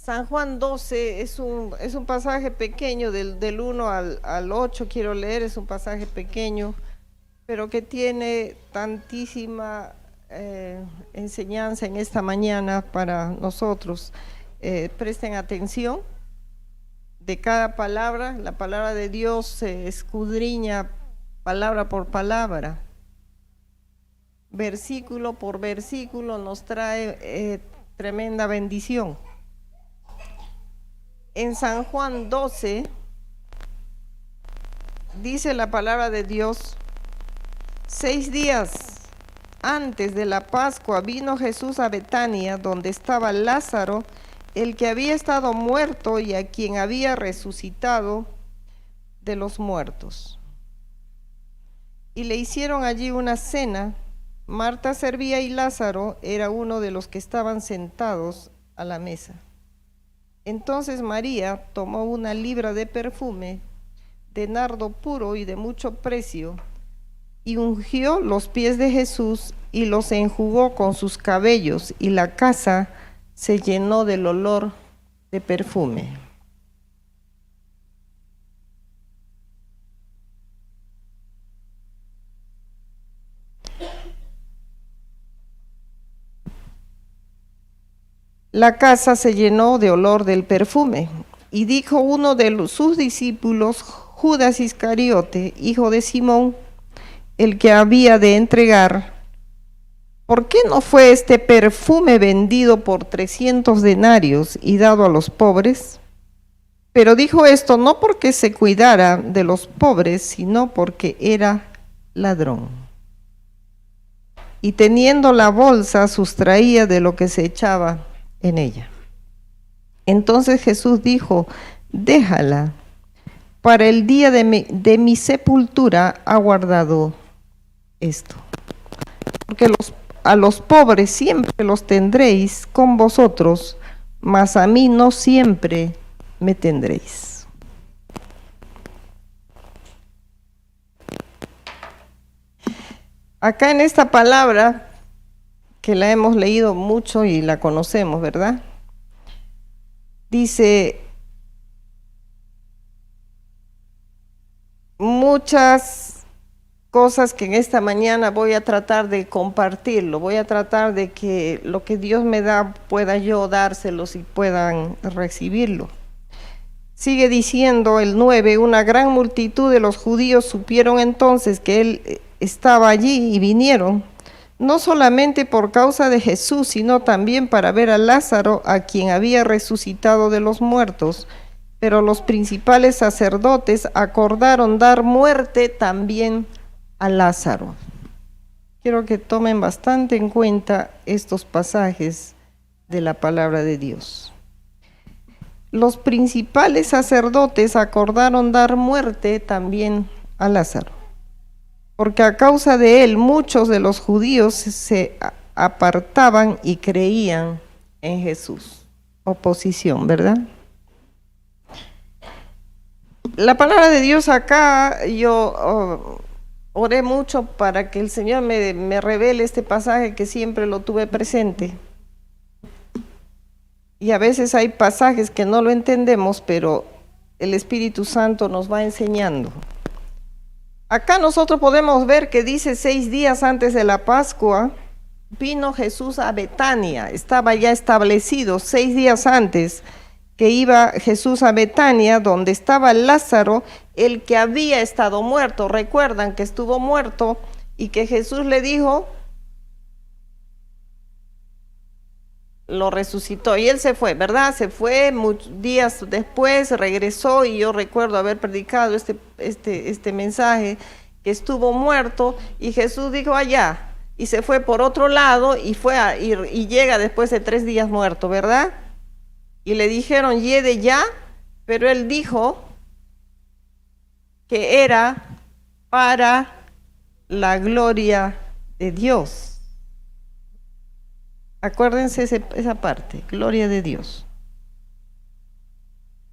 San Juan 12 es un pasaje pequeño, del 1 al 8 quiero leer, es un pasaje pequeño, pero que tiene tantísima enseñanza en esta mañana para nosotros. Presten atención de cada palabra, la palabra de Dios se escudriña palabra por palabra, versículo por versículo, nos trae tremenda bendición. En San Juan 12 dice la palabra de Dios: 6 días antes de la Pascua vino Jesús a Betania, donde estaba Lázaro, el que había estado muerto y a quien había resucitado de los muertos. Y le hicieron allí una cena. Marta servía y Lázaro era uno de los que estaban sentados a la mesa. Entonces María tomó una libra de perfume de nardo puro y de mucho precio, y ungió los pies de Jesús y los enjugó con sus cabellos, y la casa se llenó del olor de perfume. La casa se llenó de olor del perfume, y dijo uno de sus discípulos, Judas Iscariote, hijo de Simón, el que había de entregar: ¿por qué no fue este perfume vendido por 300 denarios y dado a los pobres? Pero dijo esto no porque se cuidara de los pobres, sino porque era ladrón. Y teniendo la bolsa, sustraía de lo que se echaba en ella. Entonces Jesús dijo: déjala, para el día de mi sepultura ha guardado esto. Porque a los pobres siempre los tendréis con vosotros, mas a mí no siempre me tendréis. Acá en esta palabra, que la hemos leído mucho y la conocemos, ¿verdad? Dice muchas cosas que en esta mañana voy a tratar de compartirlo, voy a tratar de que lo que Dios me da pueda yo dárselos y puedan recibirlo. Sigue diciendo el 9, una gran multitud de los judíos supieron entonces que él estaba allí y vinieron, no solamente por causa de Jesús, sino también para ver a Lázaro, a quien había resucitado de los muertos. Pero los principales sacerdotes acordaron dar muerte también a Lázaro. Quiero que tomen bastante en cuenta estos pasajes de la palabra de Dios. Los principales sacerdotes acordaron dar muerte también a Lázaro, porque a causa de él muchos de los judíos se apartaban y creían en Jesús. Oposición, ¿verdad? La palabra de Dios acá, yo oré mucho para que el Señor me revele este pasaje que siempre lo tuve presente. Y a veces hay pasajes que no lo entendemos, pero el Espíritu Santo nos va enseñando. Acá nosotros podemos ver que dice 6 días antes de la Pascua, vino Jesús a Betania. Estaba ya establecido 6 días antes que iba Jesús a Betania, donde estaba Lázaro, el que había estado muerto. Recuerdan que estuvo muerto y que Jesús le dijo, lo resucitó, y él se fue, ¿verdad? Se fue, muchos días después regresó, y yo recuerdo haber predicado este mensaje, que estuvo muerto, y Jesús dijo allá, y se fue por otro lado, y llega después de 3 días muerto, ¿verdad? Y le dijeron, llegue ya, pero él dijo que era para la gloria de Dios. Acuérdense esa parte, gloria de Dios.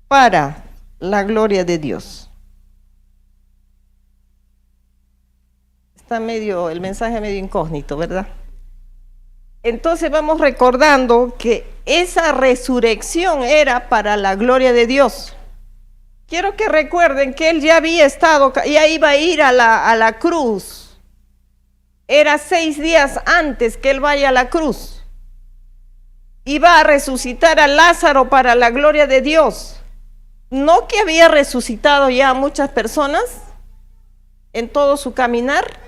Para la gloria de Dios. Está el mensaje medio incógnito, ¿verdad? Entonces vamos recordando que esa resurrección era para la gloria de Dios. Quiero que recuerden que él ya había estado, ya iba a ir a la cruz. Era 6 días antes que él vaya a la cruz. Iba a resucitar a Lázaro para la gloria de Dios. ¿No que había resucitado ya a muchas personas en todo su caminar?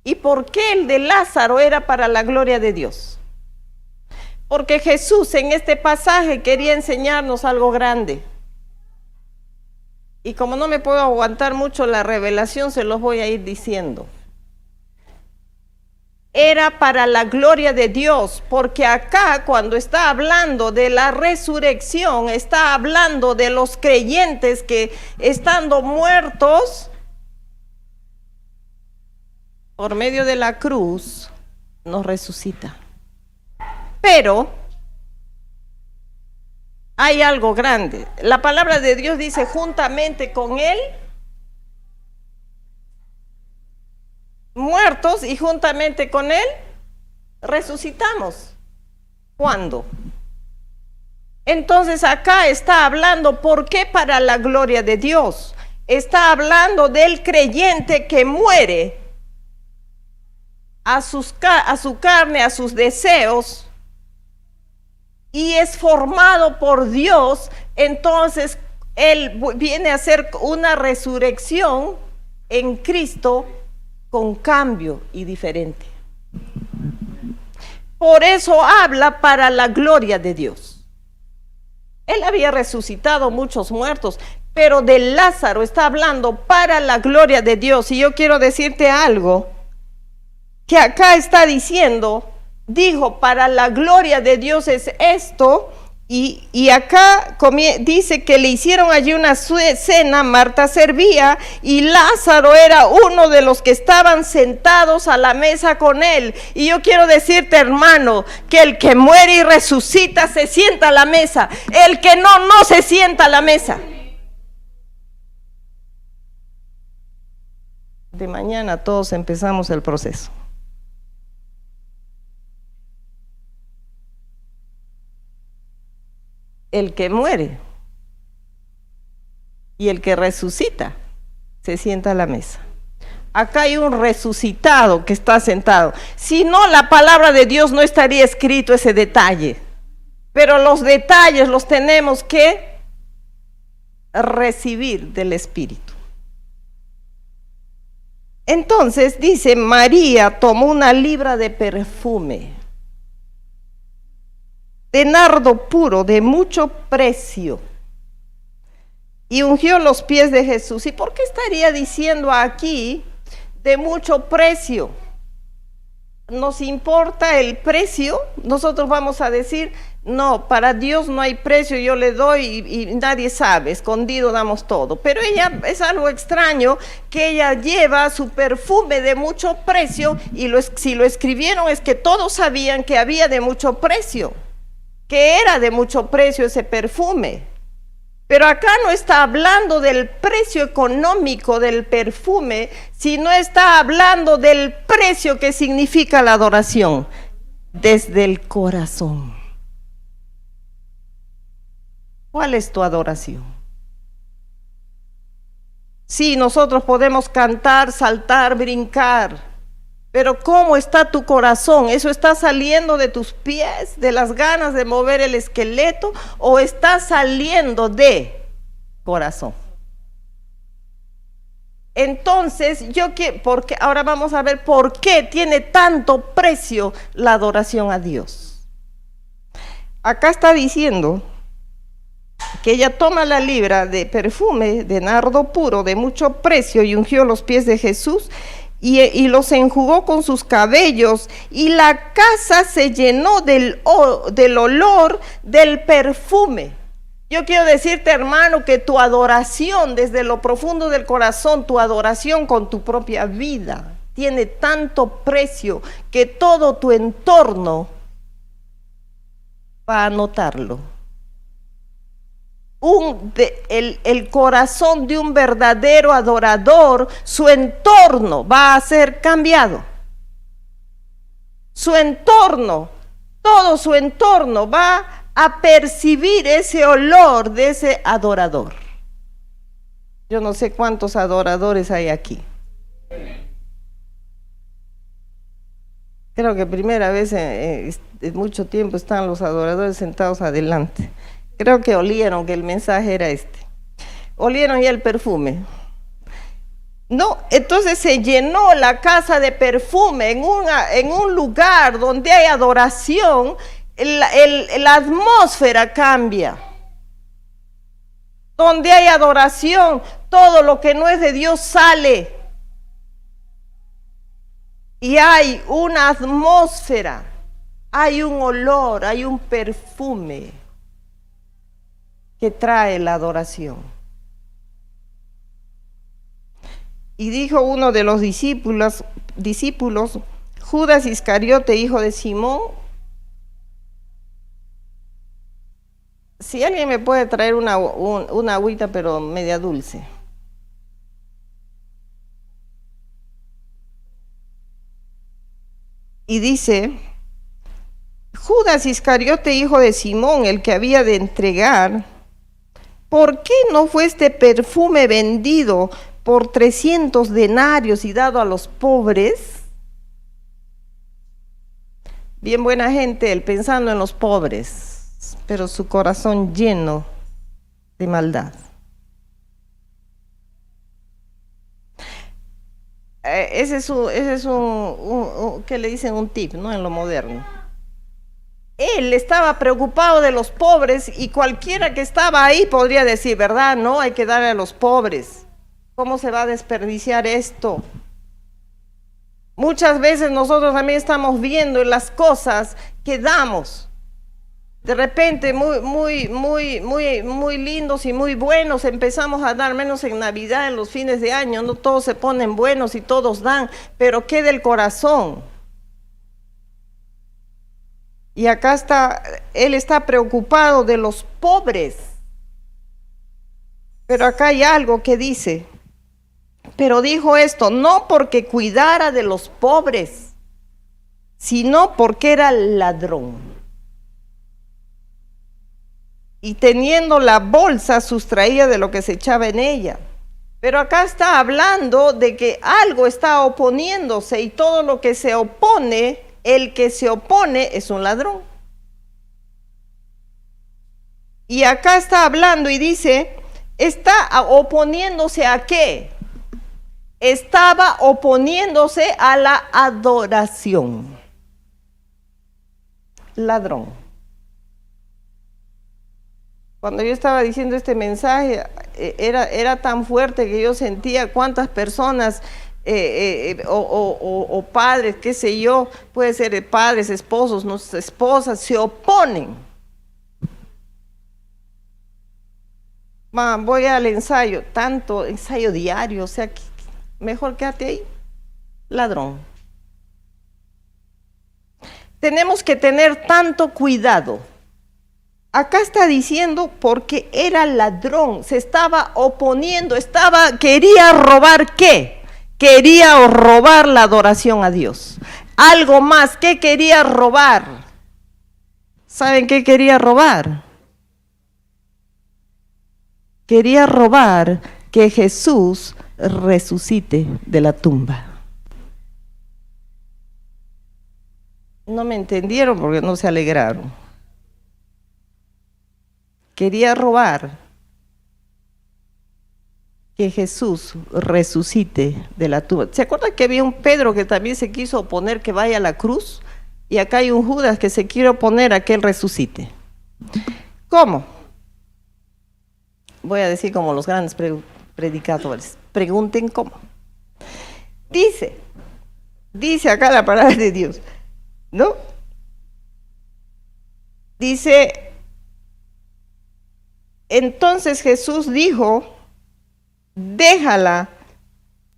¿Y por qué el de Lázaro era para la gloria de Dios? Porque Jesús en este pasaje quería enseñarnos algo grande. Y como no me puedo aguantar mucho la revelación, se los voy a ir diciendo. Era para la gloria de Dios, porque acá cuando está hablando de la resurrección, está hablando de los creyentes que estando muertos por medio de la cruz, nos resucita. Pero hay algo grande. La palabra de Dios dice, juntamente con él, muertos, y juntamente con él, resucitamos. ¿Cuándo? Entonces acá está hablando, ¿por qué para la gloria de Dios? Está hablando del creyente que muere a su carne, a sus deseos, y es formado por Dios. Entonces él viene a hacer una resurrección en Cristo con cambio y diferente. Por eso habla para la gloria de Dios. Él había resucitado muchos muertos, pero de Lázaro está hablando para la gloria de Dios. Y yo quiero decirte algo, que acá está diciendo, dijo, para la gloria de Dios es esto, y acá dice que le hicieron allí una cena, Marta servía, y Lázaro era uno de los que estaban sentados a la mesa con él. Y yo quiero decirte, hermano, que el que muere y resucita se sienta a la mesa, el que no se sienta a la mesa. De mañana todos empezamos el proceso. El que muere y el que resucita se sienta a la mesa. Acá hay un resucitado que está sentado. Si no, la palabra de Dios no estaría escrito ese detalle. Pero los detalles los tenemos que recibir del Espíritu. Entonces dice, María tomó una libra de perfume de nardo puro, de mucho precio, y ungió los pies de Jesús. ¿Y por qué estaría diciendo aquí de mucho precio? ¿Nos importa el precio? Nosotros vamos a decir, no, para Dios no hay precio, yo le doy y nadie sabe, escondido damos todo. Pero ella, es algo extraño que ella lleva su perfume de mucho precio, y si lo escribieron es que todos sabían que había de mucho precio, que era de mucho precio ese perfume. Pero acá no está hablando del precio económico del perfume, sino está hablando del precio que significa la adoración desde el corazón. ¿Cuál es tu adoración? Sí, nosotros podemos cantar, saltar, brincar, pero ¿cómo está tu corazón? ¿Eso está saliendo de tus pies, de las ganas de mover el esqueleto, o está saliendo de corazón? Entonces, porque ahora vamos a ver por qué tiene tanto precio la adoración a Dios. Acá está diciendo que ella toma la libra de perfume de nardo puro de mucho precio y ungió los pies de Jesús y los enjugó con sus cabellos, y la casa se llenó del olor del perfume. Yo quiero decirte, hermano, que tu adoración desde lo profundo del corazón, tu adoración con tu propia vida, tiene tanto precio que todo tu entorno va a notarlo. El corazón de un verdadero adorador, su entorno va a ser cambiado. Su entorno, todo su entorno va a percibir ese olor de ese adorador. Yo no sé cuántos adoradores hay aquí. Creo que primera vez en mucho tiempo están los adoradores sentados adelante. Creo que olieron que el mensaje era este. Olieron ya el perfume. No, entonces se llenó la casa de perfume en un lugar donde hay adoración, la atmósfera cambia. Donde hay adoración, todo lo que no es de Dios sale. Y hay una atmósfera, hay un olor, hay un perfume que trae la adoración. Y dijo uno de los discípulos, Judas Iscariote, hijo de Simón, si alguien me puede traer una agüita, pero media dulce. Y dice, Judas Iscariote, hijo de Simón, el que había de entregar, ¿por qué no fue este perfume vendido por 300 denarios y dado a los pobres? Bien buena gente, él pensando en los pobres, pero su corazón lleno de maldad. Ese es un ¿qué le dicen? Un tip, ¿no? En lo moderno. Él estaba preocupado de los pobres y cualquiera que estaba ahí podría decir, ¿verdad? No, hay que darle a los pobres. ¿Cómo se va a desperdiciar esto? Muchas veces nosotros también estamos viendo las cosas que damos. De repente muy lindos y muy buenos empezamos a dar, menos en Navidad, en los fines de año, no todos se ponen buenos y todos dan, pero ¿qué del corazón? Y acá está, él está preocupado de los pobres. Pero acá hay algo que dice, pero dijo esto, no porque cuidara de los pobres, sino porque era ladrón. Y teniendo la bolsa sustraía de lo que se echaba en ella. Pero acá está hablando de que algo está oponiéndose y todo lo que se opone, el que se opone es un ladrón. Y acá está hablando y dice, ¿está oponiéndose a qué? Estaba oponiéndose a la adoración. Ladrón. Cuando yo estaba diciendo este mensaje, era tan fuerte que yo sentía cuántas personas o padres, qué sé yo, puede ser padres, esposos, nuestras esposas, se oponen. Voy al ensayo, tanto ensayo diario, o sea, mejor quédate ahí, ladrón. Tenemos que tener tanto cuidado. Acá está diciendo porque era ladrón, se estaba oponiendo, quería robar ¿qué? Quería robar la adoración a Dios. Algo más, ¿qué quería robar? ¿Saben qué quería robar? Quería robar que Jesús resucite de la tumba. No me entendieron porque no se alegraron. Quería robar que Jesús resucite de la tumba. ¿Se acuerdan que había un Pedro que también se quiso oponer que vaya a la cruz? Y acá hay un Judas que se quiere oponer a que él resucite. ¿Cómo? Voy a decir como los grandes predicadores. Pregunten cómo. Dice acá la palabra de Dios, ¿no? Dice, entonces Jesús dijo, déjala,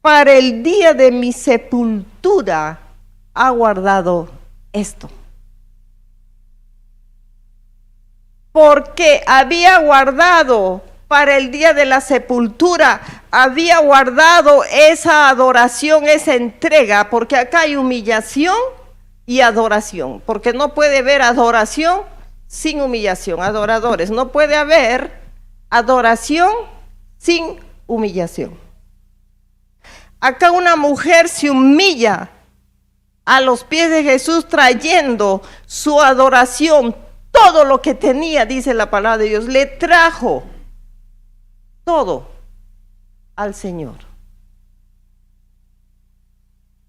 para el día de mi sepultura ha guardado esto. Porque había guardado para el día de la sepultura, había guardado esa adoración, esa entrega, porque acá hay humillación y adoración, porque no puede haber adoración sin humillación. Adoradores, no puede haber adoración sin humillación. Acá una mujer se humilla a los pies de Jesús trayendo su adoración, todo lo que tenía, dice la palabra de Dios, le trajo todo al Señor.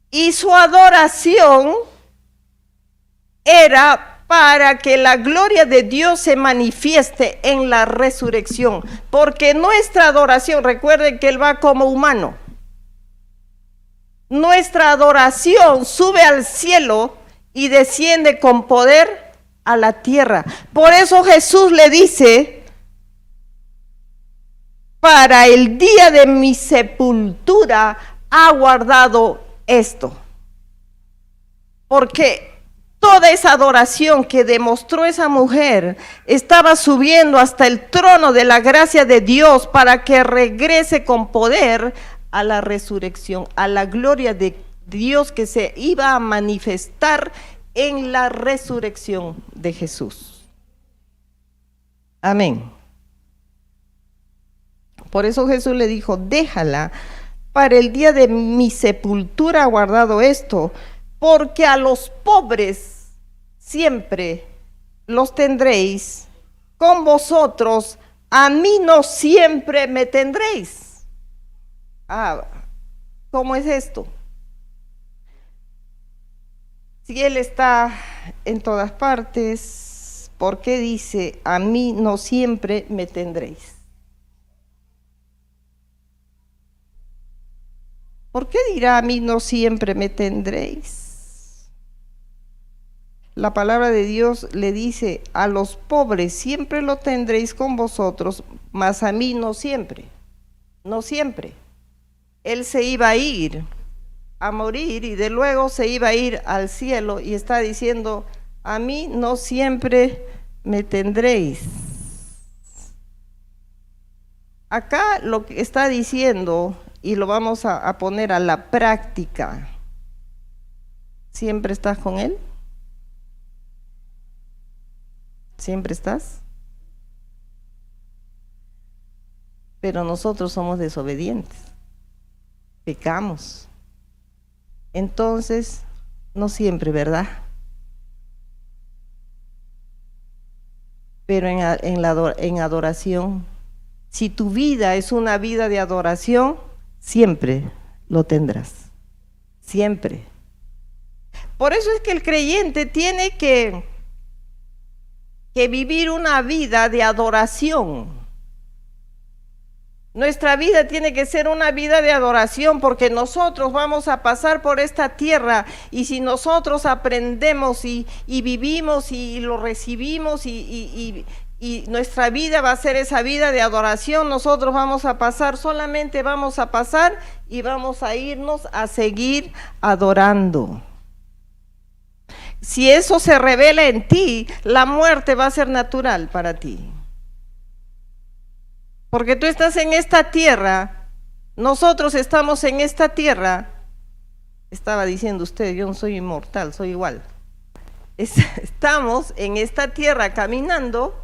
Y su adoración era para que la gloria de Dios se manifieste en la resurrección, porque nuestra adoración, recuerden que Él va como humano, nuestra adoración sube al cielo y desciende con poder a la tierra. Por eso Jesús le dice, para el día de mi sepultura ha guardado esto. Porque toda esa adoración que demostró esa mujer estaba subiendo hasta el trono de la gracia de Dios para que regrese con poder a la resurrección, a la gloria de Dios que se iba a manifestar en la resurrección de Jesús. Amén. Por eso Jesús le dijo, déjala, para el día de mi sepultura ha guardado esto, porque a los pobres siempre los tendréis con vosotros, a mí no siempre me tendréis. ¿Cómo es esto? Si Él está en todas partes, ¿por qué dice, a mí no siempre me tendréis? ¿Por qué dirá, a mí no siempre me tendréis? La palabra de Dios le dice, a los pobres siempre lo tendréis con vosotros, mas a mí no siempre, no siempre. Él se iba a ir a morir y de luego se iba a ir al cielo y está diciendo, a mí no siempre me tendréis. Acá lo que está diciendo, y lo vamos a poner a la práctica, ¿siempre estás con Él? ¿Siempre estás? Pero nosotros somos desobedientes, pecamos. Entonces, no siempre, ¿verdad? Pero en adoración, si tu vida es una vida de adoración, siempre lo tendrás, siempre. Por eso es que el creyente tiene que vivir una vida de adoración. Nuestra vida tiene que ser una vida de adoración, porque nosotros vamos a pasar por esta tierra y si nosotros aprendemos y vivimos y lo recibimos y nuestra vida va a ser esa vida de adoración, nosotros vamos a pasar, solamente vamos a pasar y vamos a irnos a seguir adorando. Si eso se revela en ti, la muerte va a ser natural para ti. Porque tú estás en esta tierra, nosotros estamos en esta tierra, estaba diciendo usted, yo no soy inmortal, soy igual. Estamos en esta tierra caminando,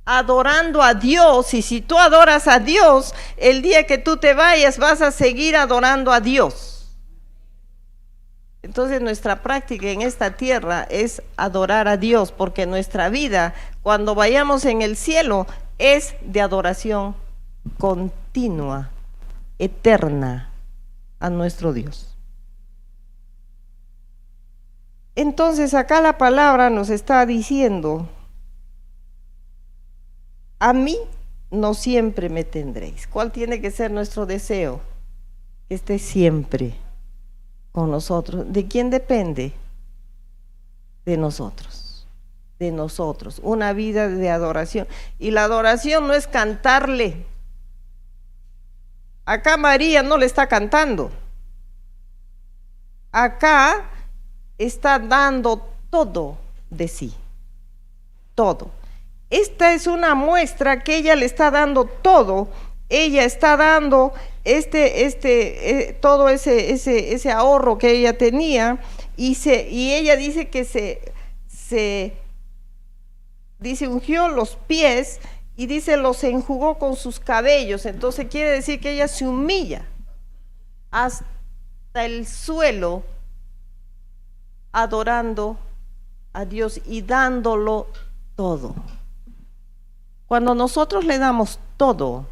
adorando a Dios, y si tú adoras a Dios, el día que tú te vayas vas a seguir adorando a Dios. Entonces nuestra práctica en esta tierra es adorar a Dios, porque nuestra vida, cuando vayamos en el cielo, es de adoración continua, eterna a nuestro Dios. Entonces acá la palabra nos está diciendo, a mí no siempre me tendréis. ¿Cuál tiene que ser nuestro deseo? Que esté siempre con nosotros. ¿De quién depende? De nosotros. De nosotros, una vida de adoración. Y la adoración no es cantarle. Acá María no le está cantando. Acá está dando todo de sí. Todo. Esta es una muestra que ella le está dando todo. Ella está dando todo ese ahorro que ella tenía, y ella dice que dice, ungió los pies y dice, los enjugó con sus cabellos. Entonces quiere decir que ella se humilla hasta el suelo, adorando a Dios y dándolo todo. Cuando nosotros le damos todo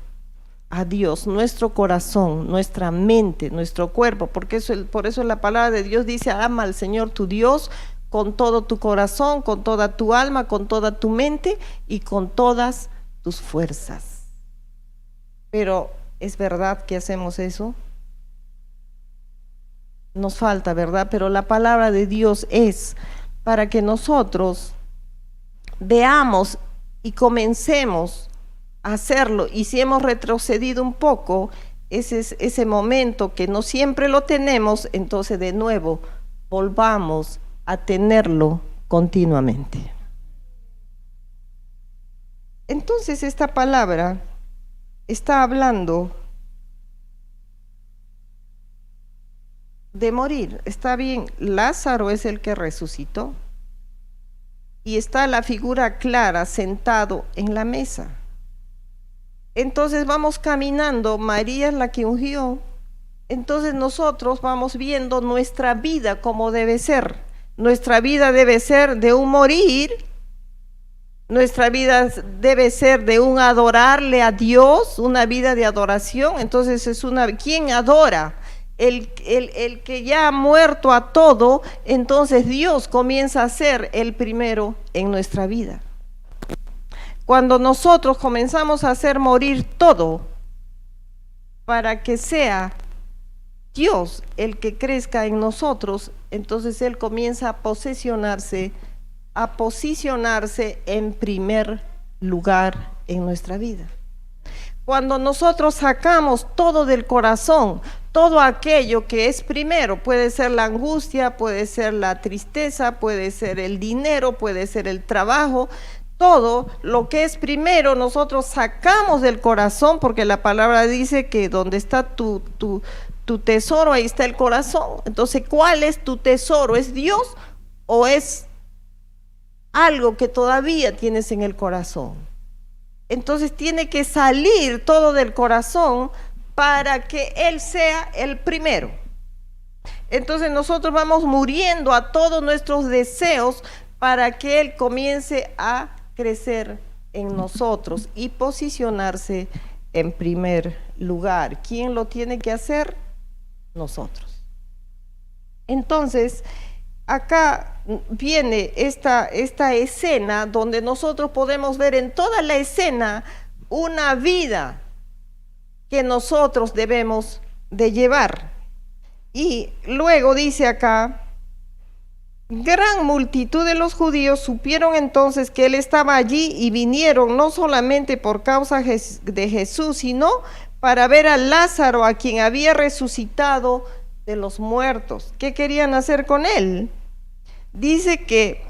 a Dios, nuestro corazón, nuestra mente, nuestro cuerpo, porque por eso la palabra de Dios dice, ama al Señor tu Dios con todo tu corazón, con toda tu alma, con toda tu mente y con todas tus fuerzas. Pero ¿es verdad que hacemos eso? Nos falta, ¿verdad? Pero la palabra de Dios es para que nosotros veamos y comencemos a hacerlo. Y si hemos retrocedido un poco, ese momento que no siempre lo tenemos, entonces de nuevo volvamos a tenerlo continuamente. Entonces esta palabra está hablando de morir. Está bien, Lázaro es el que resucitó y está la figura clara sentado en la mesa. Entonces vamos caminando, María es la que ungió, entonces nosotros vamos viendo nuestra vida como debe ser. Nuestra vida debe ser de un morir, nuestra vida debe ser de un adorarle a Dios, una vida de adoración. Entonces ¿quién adora? El que ya ha muerto a todo, entonces Dios comienza a ser el primero en nuestra vida. Cuando nosotros comenzamos a hacer morir todo para que sea Dios el que crezca en nosotros, entonces Él comienza a posicionarse en primer lugar en nuestra vida. Cuando nosotros sacamos todo del corazón, todo aquello que es primero, puede ser la angustia, puede ser la tristeza, puede ser el dinero, puede ser el trabajo, todo lo que es primero nosotros sacamos del corazón, porque la palabra dice que donde está tu tesoro, ahí está el corazón. Entonces, ¿cuál es tu tesoro? ¿Es Dios o es algo que todavía tienes en el corazón? Entonces tiene que salir todo del corazón para que Él sea el primero. Entonces nosotros vamos muriendo a todos nuestros deseos para que Él comience a crecer en nosotros y posicionarse en primer lugar. ¿Quién lo tiene que hacer? Nosotros. Entonces, acá viene esta escena donde nosotros podemos ver en toda la escena una vida que nosotros debemos de llevar. Y luego dice acá, gran multitud de los judíos supieron entonces que él estaba allí y vinieron no solamente por causa de Jesús, sino para ver a Lázaro, a quien había resucitado de los muertos. ¿Qué querían hacer con él? Dice que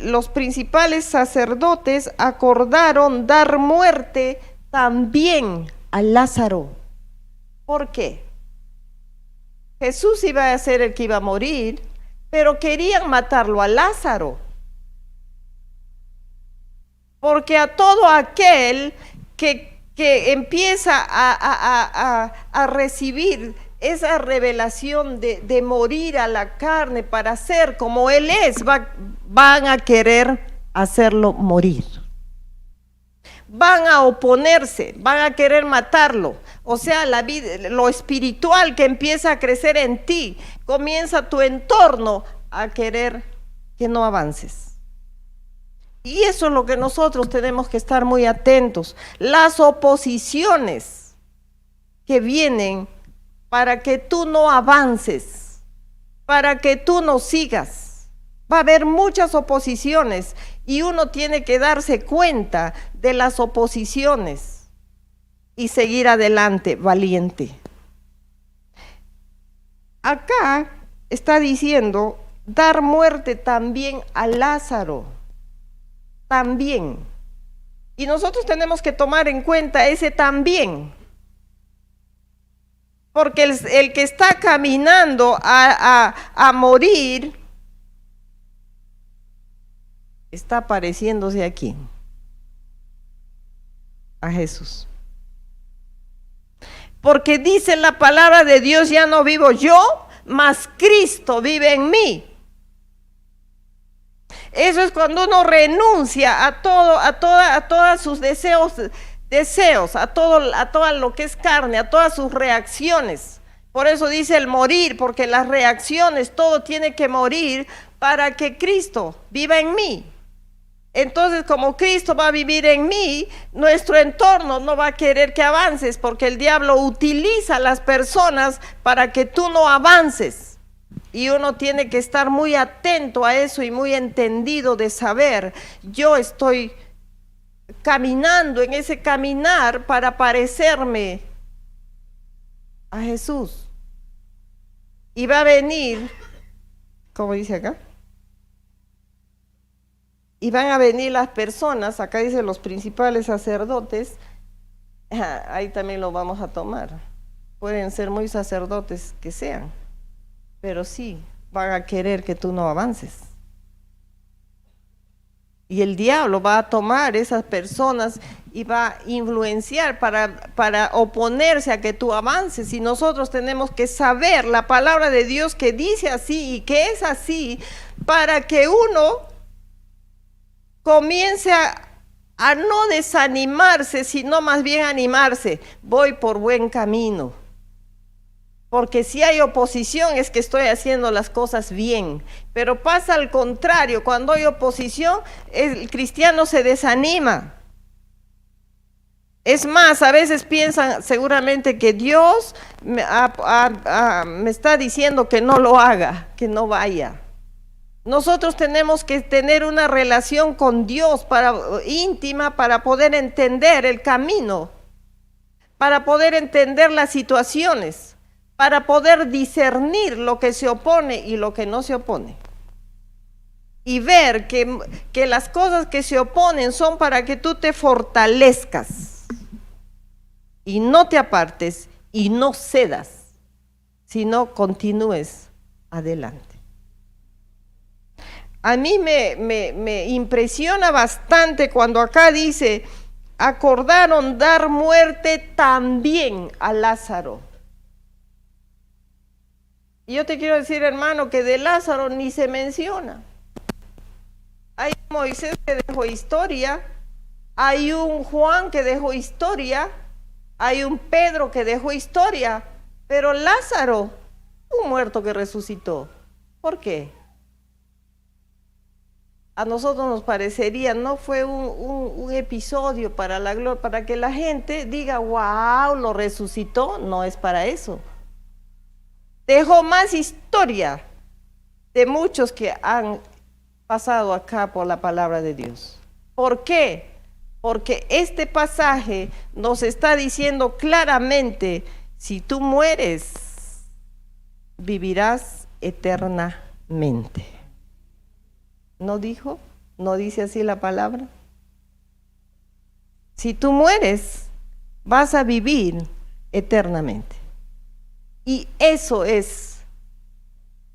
los principales sacerdotes acordaron dar muerte también a Lázaro. ¿Por qué? Jesús iba a ser el que iba a morir, pero querían matarlo a Lázaro. Porque a todo aquel que empieza a recibir esa revelación de morir a la carne para ser como Él es, van a querer hacerlo morir. Van a oponerse, van a querer matarlo. O sea, la vida, lo espiritual que empieza a crecer en ti, comienza tu entorno a querer que no avances. Y eso es lo que nosotros tenemos que estar muy atentos. Las oposiciones que vienen para que tú no avances, para que tú no sigas. Va a haber muchas oposiciones y uno tiene que darse cuenta de las oposiciones y seguir adelante, valiente. Acá está diciendo, dar muerte también a Lázaro, también. Y nosotros tenemos que tomar en cuenta ese también. Porque el que está caminando a morir está pareciéndose aquí a Jesús. Porque dice la palabra de Dios, ya no vivo yo, mas Cristo vive en mí. Eso es cuando uno renuncia a todo, a todos sus deseos, a todo lo que es carne, a todas sus reacciones. Por eso dice el morir, porque las reacciones, todo tiene que morir para que Cristo viva en mí. Entonces, como Cristo va a vivir en mí, nuestro entorno no va a querer que avances, porque el diablo utiliza a las personas para que tú no avances. Y uno tiene que estar muy atento a eso y muy entendido de saber, yo estoy caminando en ese caminar para parecerme a Jesús. Y va a venir, ¿cómo dice acá? Y van a venir las personas, acá dice los principales sacerdotes, ahí también lo vamos a tomar. Pueden ser muy sacerdotes que sean, pero sí van a querer que tú no avances. Y el diablo va a tomar esas personas y va a influenciar para oponerse a que tú avances. Y nosotros tenemos que saber la palabra de Dios que dice así y que es así, para que uno comience a no desanimarse, sino más bien animarse. Voy por buen camino. Porque si hay oposición es que estoy haciendo las cosas bien. Pero pasa al contrario, cuando hay oposición, el cristiano se desanima. Es más, a veces piensan seguramente que Dios me está diciendo que no lo haga, que no vaya. Nosotros tenemos que tener una relación con Dios íntima para poder entender el camino, para poder entender las situaciones, para poder discernir lo que se opone y lo que no se opone. Y ver que las cosas que se oponen son para que tú te fortalezcas y no te apartes y no cedas, sino continúes adelante. A mí me impresiona bastante cuando acá dice, acordaron dar muerte también a Lázaro. Y yo te quiero decir, hermano, que de Lázaro ni se menciona. Hay un Moisés que dejó historia, hay un Juan que dejó historia, hay un Pedro que dejó historia, pero Lázaro, un muerto que resucitó. ¿Por qué? A nosotros nos parecería, no fue un episodio para la gloria, para que la gente diga, wow, lo resucitó. No es para eso. Dejó más historia de muchos que han pasado acá por la palabra de Dios. ¿Por qué? Porque este pasaje nos está diciendo claramente, si tú mueres, vivirás eternamente. ¿No dijo? ¿No dice así la palabra? Si tú mueres, vas a vivir eternamente. Y eso es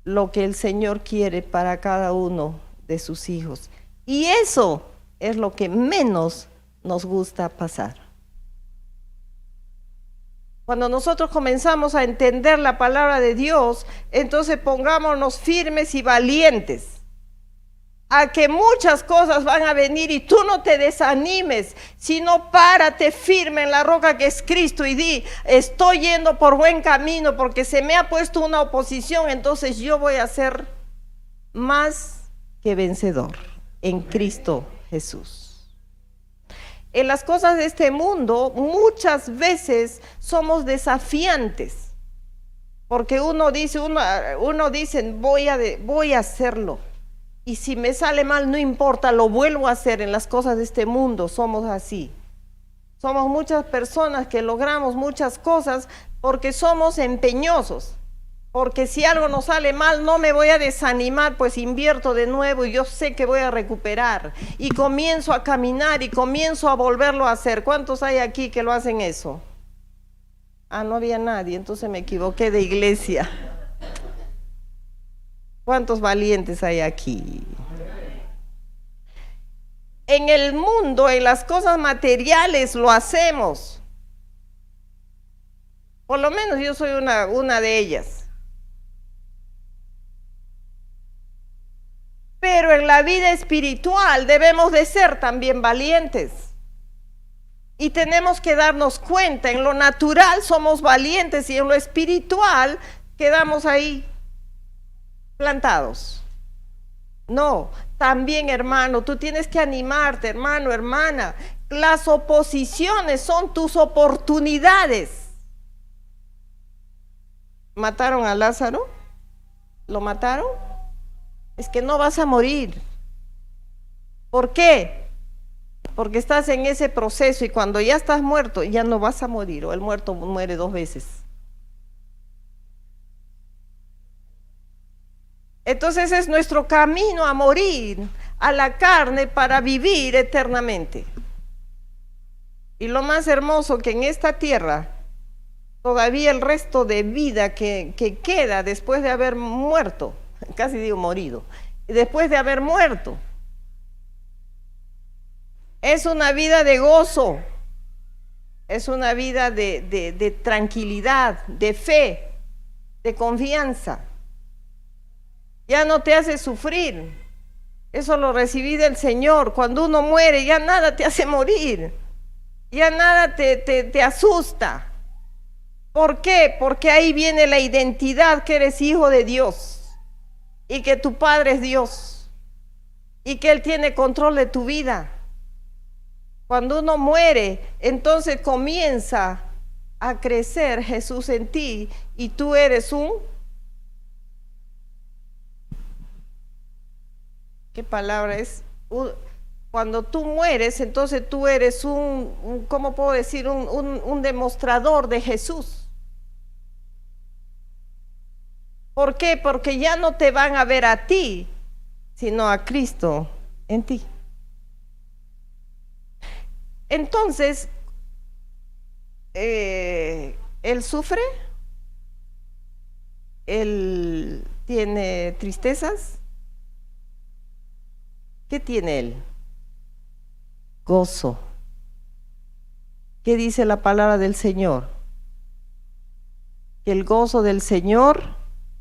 lo que el Señor quiere para cada uno de sus hijos. Y eso es lo que menos nos gusta pasar. Cuando nosotros comenzamos a entender la palabra de Dios, entonces pongámonos firmes y valientes a que muchas cosas van a venir y tú no te desanimes, sino párate firme en la roca que es Cristo y di, estoy yendo por buen camino porque se me ha puesto una oposición, entonces yo voy a ser más que vencedor en Cristo Jesús. En las cosas de este mundo muchas veces somos desafiantes, porque uno dice voy a hacerlo. Y si me sale mal, no importa, lo vuelvo a hacer. En las cosas de este mundo somos así. Somos muchas personas que logramos muchas cosas porque somos empeñosos. Porque si algo nos sale mal, no me voy a desanimar, pues invierto de nuevo y yo sé que voy a recuperar. Y comienzo a caminar y comienzo a volverlo a hacer. ¿Cuántos hay aquí que lo hacen eso? Ah, no había nadie, entonces me equivoqué de iglesia. ¿Cuántos valientes hay aquí? En el mundo, en las cosas materiales lo hacemos. Por lo menos yo soy una de ellas. Pero en la vida espiritual debemos de ser también valientes. Y tenemos que darnos cuenta, en lo natural somos valientes y en lo espiritual quedamos ahí plantados. No, también hermano, tú tienes que animarte, hermano, hermana. Las oposiciones son tus oportunidades. ¿Mataron a Lázaro? ¿Lo mataron? Es que no vas a morir. ¿Por qué? Porque estás en ese proceso y cuando ya estás muerto, ya no vas a morir, o el muerto muere 2 veces. Entonces es nuestro camino a morir a la carne para vivir eternamente. Y lo más hermoso que en esta tierra, todavía el resto de vida que queda después de haber muerto, casi digo morido, después de haber muerto, es una vida de gozo, es una vida de tranquilidad, de fe, de confianza. Ya no te hace sufrir. Eso lo recibí del Señor. Cuando uno muere, ya nada te hace morir. Ya nada te asusta. ¿Por qué? Porque ahí viene la identidad que eres hijo de Dios y que tu Padre es Dios y que Él tiene control de tu vida. Cuando uno muere, entonces comienza a crecer Jesús en ti y tú eres ¿qué palabra es? Cuando tú mueres, entonces tú eres ¿cómo puedo decir? Un demostrador de Jesús. ¿Por qué? Porque ya no te van a ver a ti, sino a Cristo en ti. Entonces, Él sufre, Él tiene tristezas. ¿Qué tiene Él? Gozo. ¿Qué dice la palabra del Señor? Que el gozo del Señor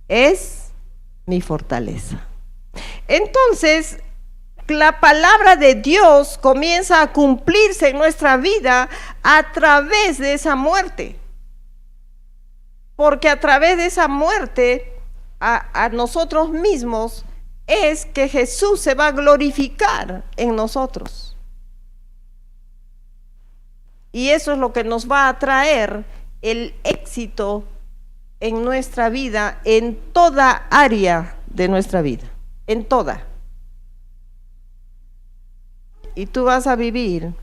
es mi fortaleza. Entonces, la palabra de Dios comienza a cumplirse en nuestra vida a través de esa muerte. Porque a través de esa muerte, a nosotros mismos, es que Jesús se va a glorificar en nosotros. Y eso es lo que nos va a traer el éxito en nuestra vida, en toda área de nuestra vida, en toda. Y tú vas a vivir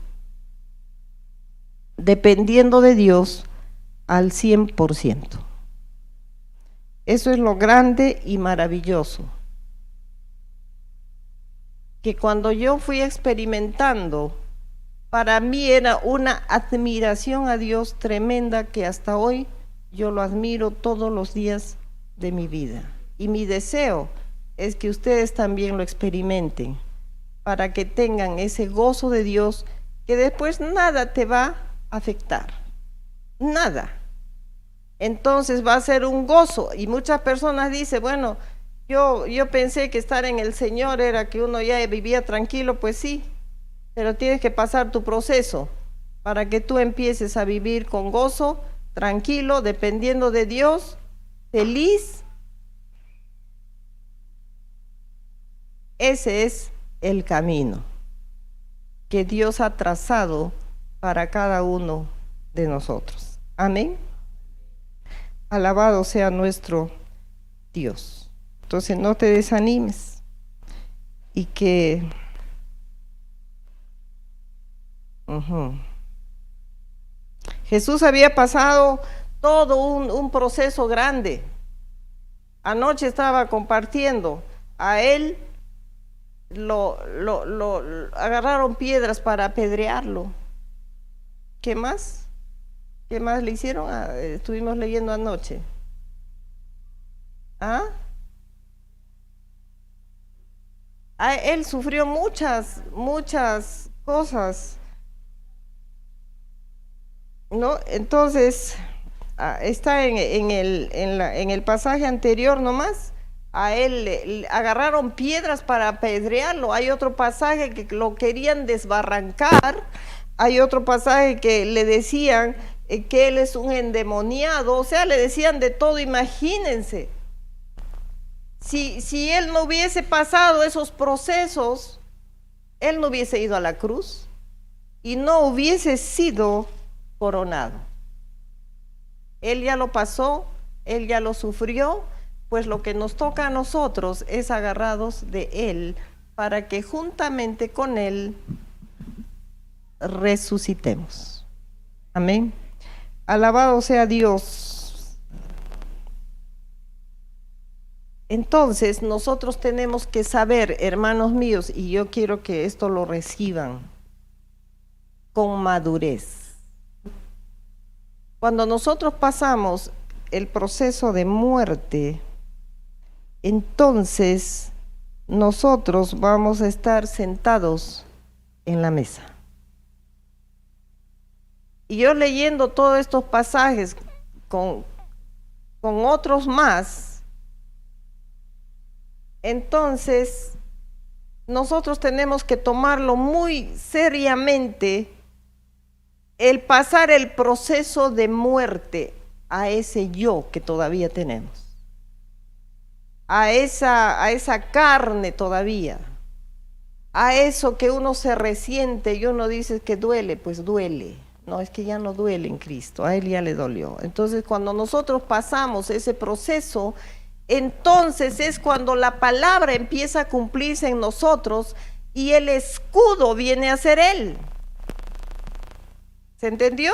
dependiendo de Dios al 100%. Eso es lo grande y maravilloso. Que cuando yo fui experimentando, para mí era una admiración a Dios tremenda que hasta hoy yo lo admiro todos los días de mi vida. Y mi deseo es que ustedes también lo experimenten, para que tengan ese gozo de Dios, que después nada te va a afectar, nada. Entonces va a ser un gozo, y muchas personas dicen, bueno, yo pensé que estar en el Señor era que uno ya vivía tranquilo. Pues sí, pero tienes que pasar tu proceso para que tú empieces a vivir con gozo, tranquilo, dependiendo de Dios, feliz. Ese es el camino que Dios ha trazado para cada uno de nosotros. Amén. Alabado sea nuestro Dios. Entonces no te desanimes y que Jesús había pasado todo un proceso grande. Anoche estaba compartiendo, a él lo agarraron piedras para apedrearlo. ¿Qué más? ¿Qué más le hicieron? Estuvimos leyendo anoche. ¿Ah? Él sufrió muchas cosas, ¿no? Entonces, está en el pasaje anterior nomás. A él le agarraron piedras para apedrearlo. Hay otro pasaje que lo querían desbarrancar. Hay otro pasaje que le decían que él es un endemoniado. O sea, le decían de todo, imagínense. Si él no hubiese pasado esos procesos, él no hubiese ido a la cruz y no hubiese sido coronado. Él ya lo pasó, él ya lo sufrió, pues lo que nos toca a nosotros es agarrados de él para que juntamente con él resucitemos. Amén. Alabado sea Dios. Entonces nosotros tenemos que saber, hermanos míos, y yo quiero que esto lo reciban con madurez. Cuando nosotros pasamos el proceso de muerte, entonces nosotros vamos a estar sentados en la mesa. Y yo leyendo todos estos pasajes con otros más, entonces nosotros tenemos que tomarlo muy seriamente, el pasar el proceso de muerte a ese yo que todavía tenemos, a esa carne todavía, a eso que uno se resiente y uno dice que duele, pues duele. No, es que ya no duele en Cristo, a Él ya le dolió. Entonces cuando nosotros pasamos ese proceso, entonces es cuando la palabra empieza a cumplirse en nosotros y el escudo viene a ser Él. ¿Se entendió?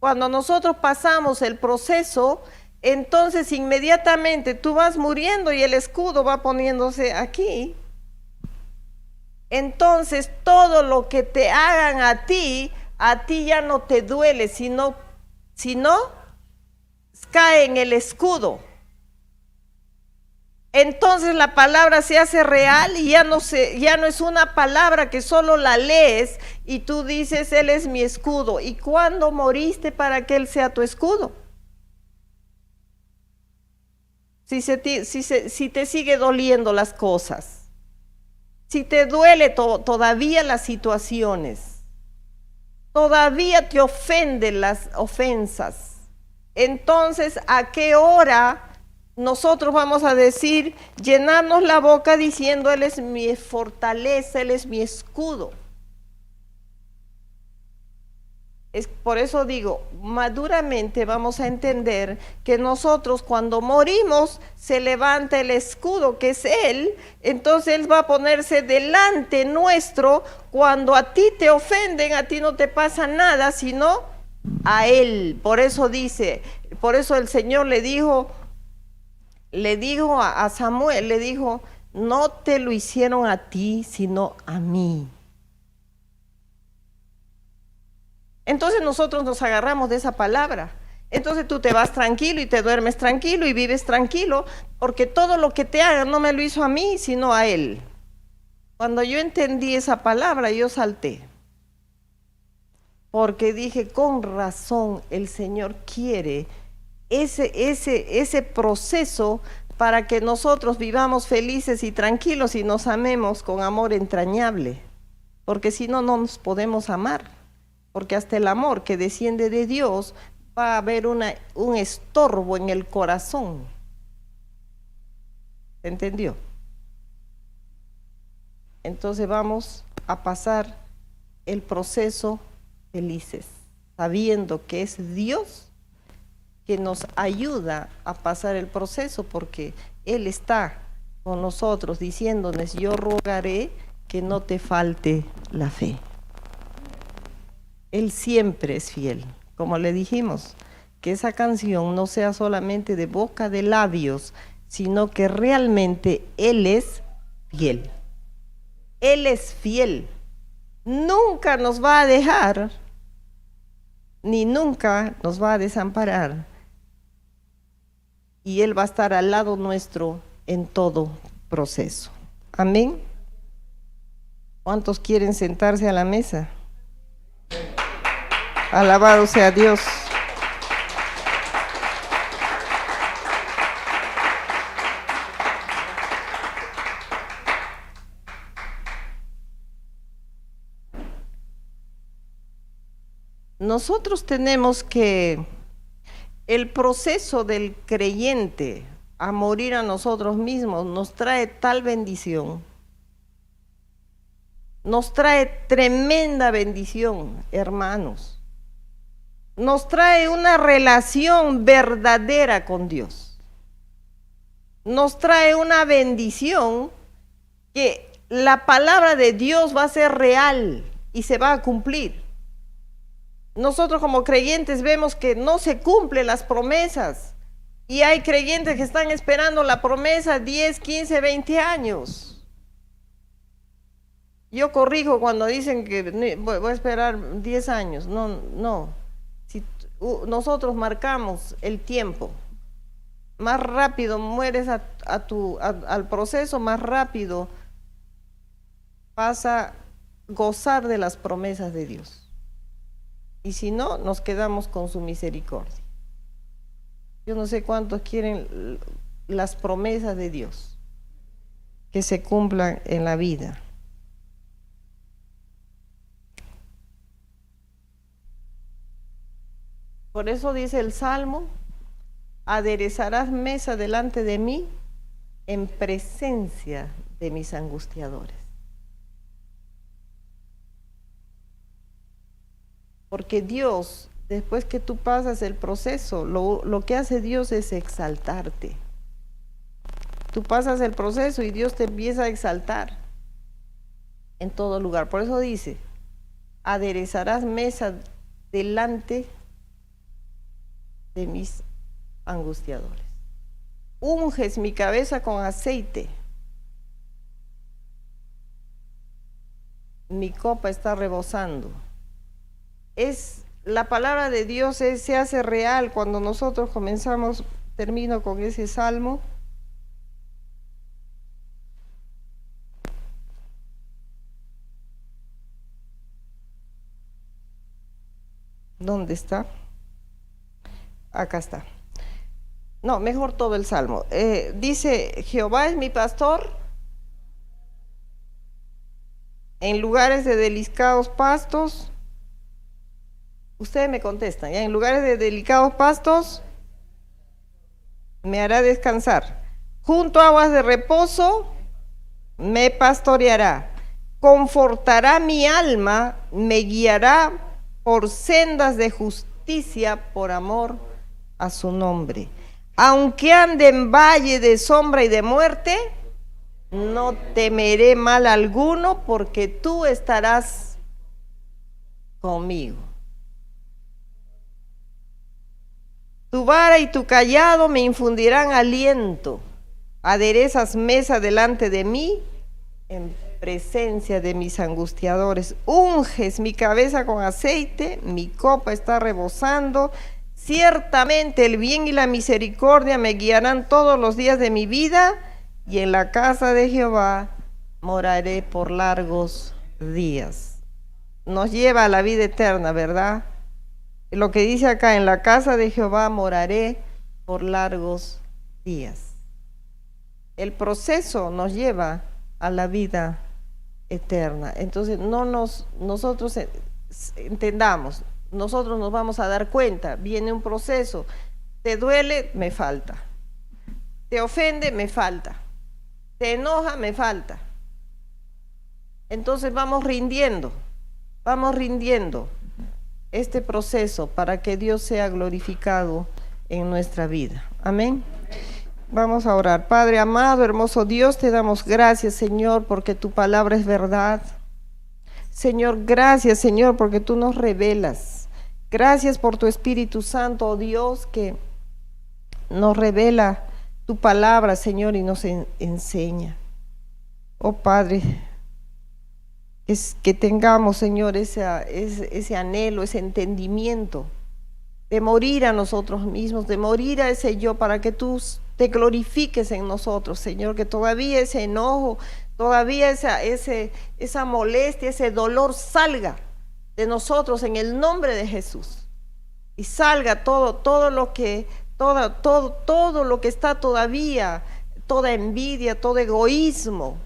Cuando nosotros pasamos el proceso, entonces inmediatamente tú vas muriendo y el escudo va poniéndose aquí. Entonces todo lo que te hagan a ti ya no te duele, sino cae en el escudo. Entonces la palabra se hace real y ya no es una palabra que solo la lees y tú dices, Él es mi escudo. ¿Y cuándo moriste para que Él sea tu escudo? Si te sigue doliendo las cosas, si te duele todavía las situaciones, todavía te ofenden las ofensas, entonces ¿a qué hora nosotros vamos a decir, llenarnos la boca diciendo, Él es mi fortaleza, Él es mi escudo? Por eso digo, maduramente vamos a entender que nosotros cuando morimos se levanta el escudo que es Él, entonces Él va a ponerse delante nuestro. Cuando a ti te ofenden, a ti no te pasa nada, sino a Él. Por eso el Señor le dijo a Samuel, le dijo, no te lo hicieron a ti, sino a mí. Entonces nosotros nos agarramos de esa palabra. Entonces tú te vas tranquilo y te duermes tranquilo y vives tranquilo, porque todo lo que te hagan no me lo hizo a mí, sino a Él. Cuando yo entendí esa palabra, yo salté. Porque dije, con razón, el Señor quiere ese proceso para que nosotros vivamos felices y tranquilos y nos amemos con amor entrañable, porque si no, no nos podemos amar, porque hasta el amor que desciende de Dios va a haber un estorbo en el corazón. ¿Se entendió? Entonces vamos a pasar el proceso felices, sabiendo que es Dios que nos ayuda a pasar el proceso, porque Él está con nosotros diciéndonos, yo rogaré que no te falte la fe. Él siempre es fiel, como le dijimos, que esa canción no sea solamente de boca de labios, sino que realmente Él es fiel. Él es fiel, nunca nos va a dejar ni nunca nos va a desamparar. Y Él va a estar al lado nuestro en todo proceso. Amén. ¿Cuántos quieren sentarse a la mesa? Alabado sea Dios. Nosotros tenemos que, el proceso del creyente a morir a nosotros mismos nos trae tal bendición, nos trae tremenda bendición, hermanos. Nos trae una relación verdadera con Dios. Nos trae una bendición que la palabra de Dios va a ser real y se va a cumplir. Nosotros como creyentes vemos que no se cumplen las promesas y hay creyentes que están esperando la promesa 10, 15, 20 años. Yo corrijo cuando dicen que voy a esperar 10 años. No. Si nosotros marcamos el tiempo, más rápido mueres al proceso, más rápido vas a gozar de las promesas de Dios. Y si no, nos quedamos con su misericordia. Yo no sé cuántos quieren las promesas de Dios que se cumplan en la vida. Por eso dice el Salmo: aderezarás mesa delante de mí en presencia de mis angustiadores. Porque Dios, después que tú pasas el proceso, lo que hace Dios es exaltarte. Tú pasas el proceso y Dios te empieza a exaltar en todo lugar. Por eso dice: aderezarás mesa delante de mis angustiadores. Unges mi cabeza con aceite. Mi copa está rebosando. La palabra de Dios se hace real cuando nosotros comenzamos. Termino con ese salmo. ¿Dónde está? Acá está. No, mejor todo el salmo. Dice: Jehová es mi pastor, en lugares de delicados pastos. Ustedes me contestan, ¿ya? En lugares de delicados pastos me hará descansar. Junto a aguas de reposo me pastoreará. Confortará mi alma, me guiará por sendas de justicia por amor a su nombre. Aunque ande en valle de sombra y de muerte, no temeré mal alguno, porque tú estarás conmigo. Tu vara y tu cayado me infundirán aliento. Aderezas mesa delante de mí en presencia de mis angustiadores. Unges mi cabeza con aceite, mi copa está rebosando. Ciertamente el bien y la misericordia me guiarán todos los días de mi vida, y en la casa de Jehová moraré por largos días. Nos lleva a la vida eterna, ¿verdad? Lo que dice acá: en la casa de Jehová moraré por largos días. El proceso nos lleva a la vida eterna. Entonces nosotros entendamos, nosotros nos vamos a dar cuenta. Viene un proceso, te duele, me falta. Te ofende, me falta. Te enoja, me falta. Entonces vamos rindiendo este proceso para que Dios sea glorificado en nuestra vida. Amén. Vamos a orar. Padre amado, hermoso Dios, te damos gracias, Señor, porque tu palabra es verdad. Señor, gracias, Señor, porque tú nos revelas. Gracias por tu Espíritu Santo, oh Dios, que nos revela tu palabra, Señor, y nos enseña. Oh Padre, que tengamos, Señor, ese anhelo, ese entendimiento de morir a nosotros mismos, de morir a ese yo, para que tú te glorifiques en nosotros, Señor, que todavía ese enojo, todavía esa molestia, ese dolor salga de nosotros en el nombre de Jesús. Y salga todo lo que está todavía, toda envidia, todo egoísmo,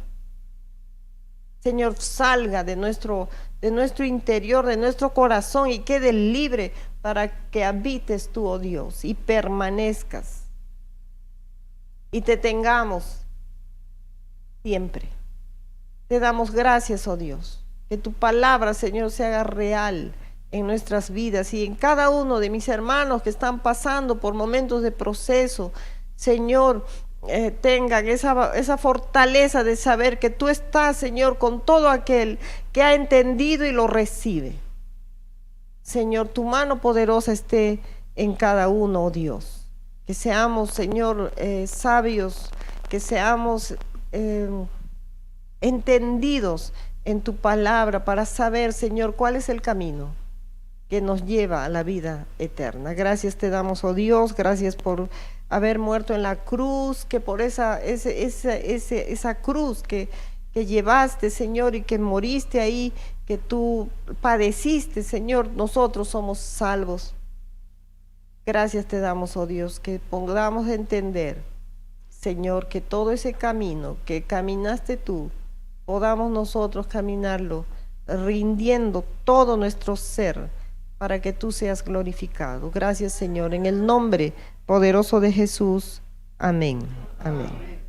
Señor, salga de nuestro interior, de nuestro corazón, y quede libre para que habites tú, oh Dios, y permanezcas y te tengamos siempre. Te damos gracias, oh Dios, que tu palabra, Señor, se haga real en nuestras vidas y en cada uno de mis hermanos que están pasando por momentos de proceso. Señor, tengan esa fortaleza de saber que tú estás, Señor, con todo aquel que ha entendido y lo recibe. Señor, tu mano poderosa esté en cada uno, oh Dios. Que seamos, Señor, sabios, que seamos entendidos en tu palabra para saber, Señor, cuál es el camino que nos lleva a la vida eterna. Gracias te damos, oh Dios, gracias por haber muerto en la cruz, que por esa cruz que llevaste, Señor, y que moriste ahí, que tú padeciste, Señor, nosotros somos salvos. Gracias te damos, oh Dios, que podamos entender, Señor, que todo ese camino que caminaste tú, podamos nosotros caminarlo, rindiendo todo nuestro ser, para que tú seas glorificado. Gracias, Señor, en el nombre poderoso de Jesús. Amén. Amén.